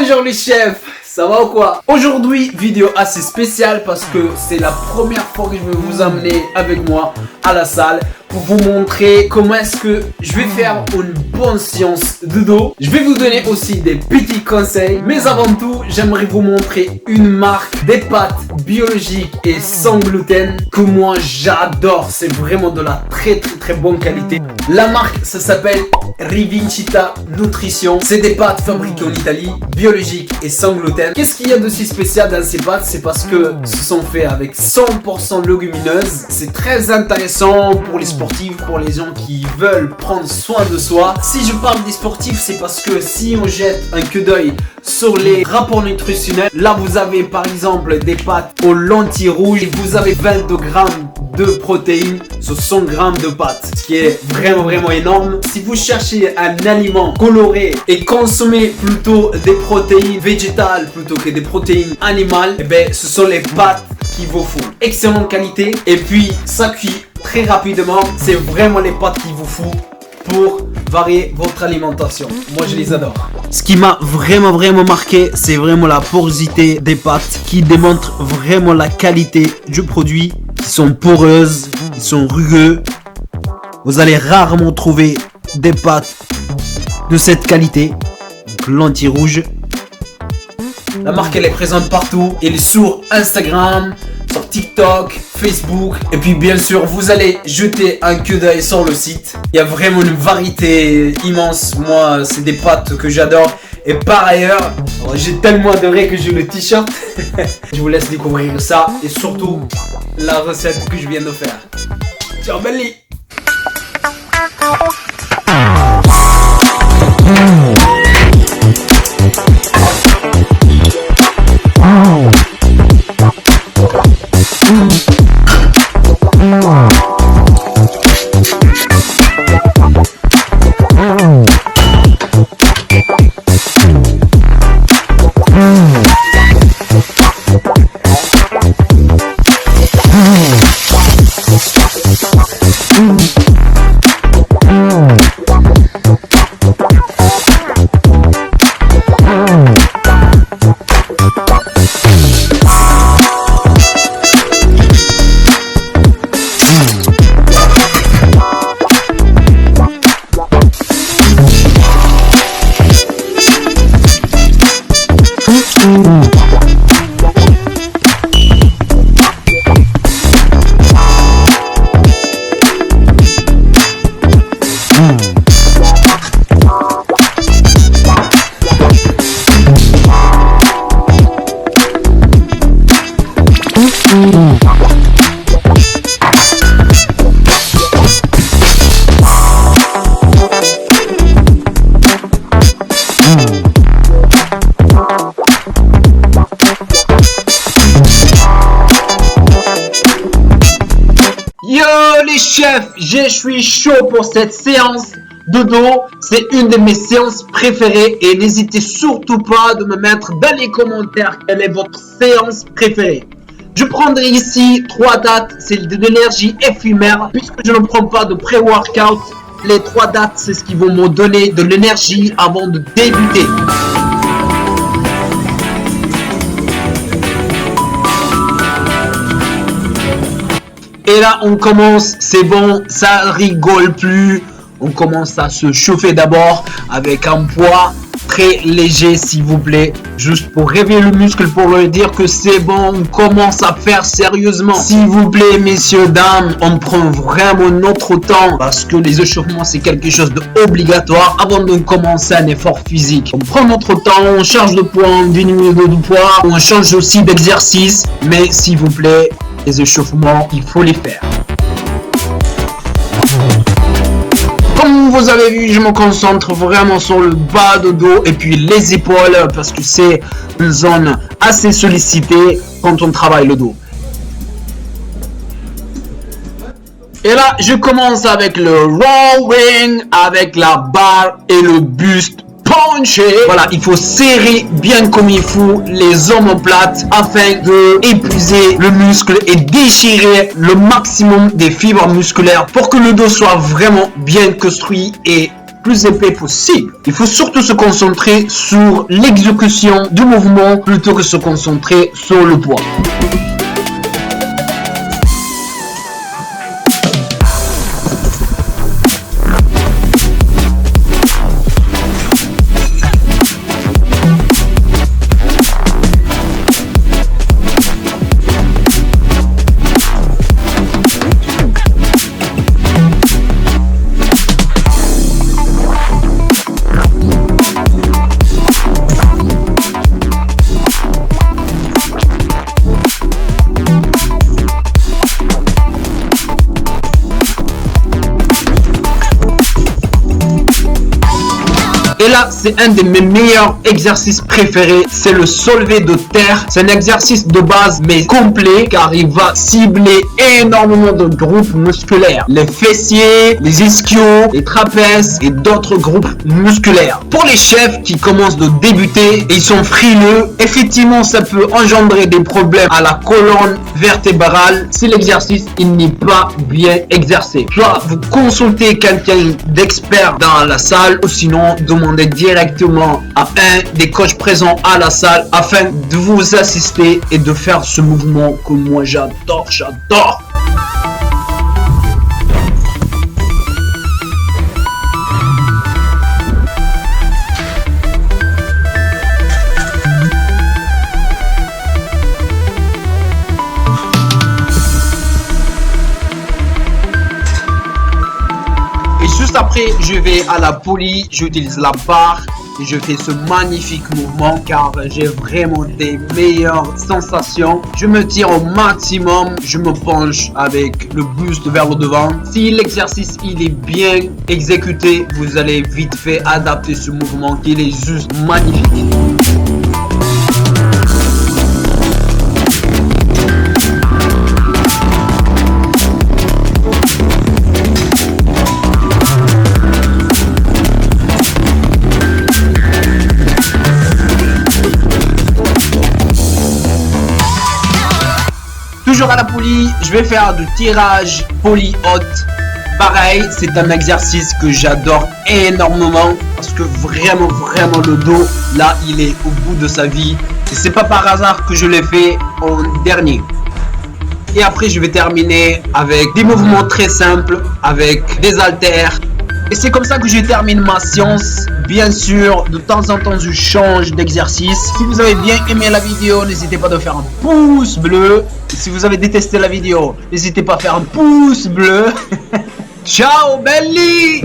Bonjour les chefs, ça va ou quoi? Aujourd'hui, vidéo assez spéciale parce que c'est la première fois que je vais vous amener avec moi à la salle pour vous montrer comment est-ce que je vais faire une bonne séance de dos. Je vais vous donner aussi des petits conseils, mais avant tout, j'aimerais vous montrer une marque des pâtes biologiques et sans gluten que moi j'adore. C'est vraiment de la très bonne qualité. La marque, ça s'appelle Rivincita Nutrition. C'est des pâtes fabriquées en Italie, biologiques et sans gluten. Qu'est-ce qu'il y a de si spécial dans ces pâtes? C'est parce que ce sont faits avec 100% légumineuses. C'est très intéressant pour les sportifs, pour les gens qui veulent prendre soin de soi. Si je parle des sportifs, c'est parce que si on jette un coup d'œil sur les rapports nutritionnels, là vous avez par exemple des pâtes aux lentilles rouges, vous avez 22 grammes de protéines sur 100 grammes de pâtes, ce qui est vraiment énorme. Si vous cherchez un aliment coloré et consommer plutôt des protéines végétales plutôt que des protéines animales, eh ben, ce sont les pâtes qu'il vous faut. Excellente qualité et puis ça cuit très rapidement. C'est vraiment les pâtes qu'il vous faut pour varier votre alimentation. Moi je les adore. Ce qui m'a vraiment marqué, c'est vraiment la porosité des pâtes qui démontre vraiment la qualité du produit. Ils sont poreuses, ils sont rugueux. Vous allez rarement trouver des pâtes de cette qualité. Donc lentilles rouges. La marque elle est présente partout. Elle est sur Instagram, sur TikTok, Facebook. Et puis bien sûr, vous allez jeter un coup d'œil sur le site. Il y a vraiment une variété immense. Moi, c'est des pâtes que j'adore. Et par ailleurs, j'ai tellement adoré que j'ai le t-shirt. Je vous laisse découvrir ça. Et surtout, la recette que je viens de faire. Ciao Belly. Yo les chefs, je suis chaud pour cette séance de dos. C'est une de mes séances préférées et n'hésitez surtout pas de me mettre dans les commentaires quelle est votre séance préférée. Je prendrai ici 3 dates, c'est de l'énergie éphémère puisque je ne prends pas de pré-workout. Les 3 dates, c'est ce qui vont me donner de l'énergie avant de débuter. Et là, on commence, c'est bon, ça rigole plus. On commence à se chauffer d'abord avec un poids très léger, s'il vous plaît. Juste pour réveiller le muscle, pour leur dire que c'est bon, on commence à faire sérieusement. S'il vous plaît, messieurs, dames, on prend vraiment notre temps parce que les échauffements, c'est quelque chose d'obligatoire avant de commencer un effort physique. On prend notre temps, on change de poids, on diminue de poids, on change aussi d'exercice. Mais s'il vous plaît, les échauffements, il faut les faire. Comme vous avez vu, je me concentre vraiment sur le bas de dos et puis les épaules parce que c'est une zone assez sollicitée quand on travaille le dos. Et là, je commence avec le rowing, avec la barre et le buste punché. Voilà, il faut serrer bien comme il faut les omoplates afin de épuiser le muscle et déchirer le maximum des fibres musculaires pour que le dos soit vraiment bien construit et plus épais possible. Il faut surtout se concentrer sur l'exécution du mouvement plutôt que se concentrer sur le poids. Et là, c'est un de mes meilleurs exercices préférés, c'est le soulevé de terre. C'est un exercice de base mais complet car il va cibler énormément de groupes musculaires. Les fessiers, les ischios, les trapèzes et d'autres groupes musculaires. Pour les chefs qui commencent de débuter et ils sont frileux, effectivement ça peut engendrer des problèmes à la colonne vertébrale si l'exercice il n'est pas bien exercé. Soit vous consultez quelqu'un d'expert dans la salle ou sinon demandez directement à un des coachs présents à la salle afin de vous assister et de faire ce mouvement que moi j'adore. Juste après, je vais à la poulie, j'utilise la barre et je fais ce magnifique mouvement car j'ai vraiment des meilleures sensations. Je me tire au maximum, je me penche avec le buste vers le devant. Si l'exercice il est bien exécuté, vous allez vite fait adapter ce mouvement qui est juste magnifique. Toujours à la poulie, je vais faire du tirage poulie haute. Pareil, c'est un exercice que j'adore énormément parce que vraiment le dos, là, il est au bout de sa vie. Et c'est pas par hasard que je l'ai fait en dernier. Et après, je vais terminer avec des mouvements très simples, avec des haltères. Et c'est comme ça que je termine ma séance. Bien sûr, de temps en temps, je change d'exercice. Si vous avez bien aimé la vidéo, n'hésitez pas à faire un pouce bleu. Et si vous avez détesté la vidéo, n'hésitez pas à faire un pouce bleu. Ciao, belli!